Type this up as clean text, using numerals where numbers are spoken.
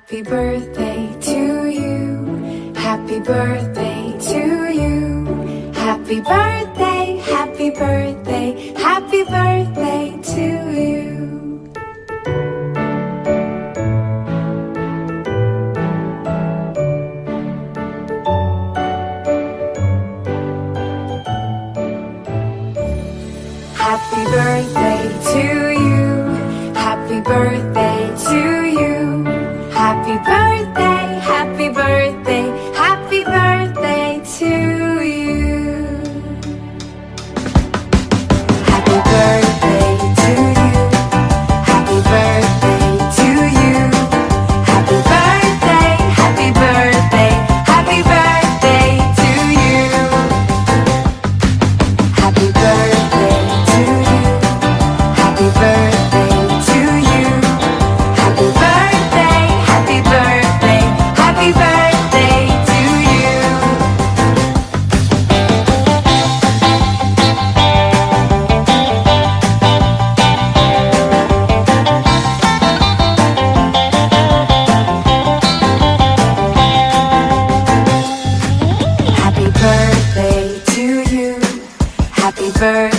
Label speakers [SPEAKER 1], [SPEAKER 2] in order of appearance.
[SPEAKER 1] Happy birthday to you. Happy birthday to you. Happy birthday, happy birthday, happy birthday to you. Happy birthday to you. Happy birthday to you. Happy birthday, happy birthday, happy birthday to you. Happy birthday to you. Happy birthday to you. Happy birthday, happy birthday, happy birthday to you. Happy birthday to you. Happy birthday to you. Happy birthday, happy birthday, happy birthday to you. Happy birthday to you. Happy birthday.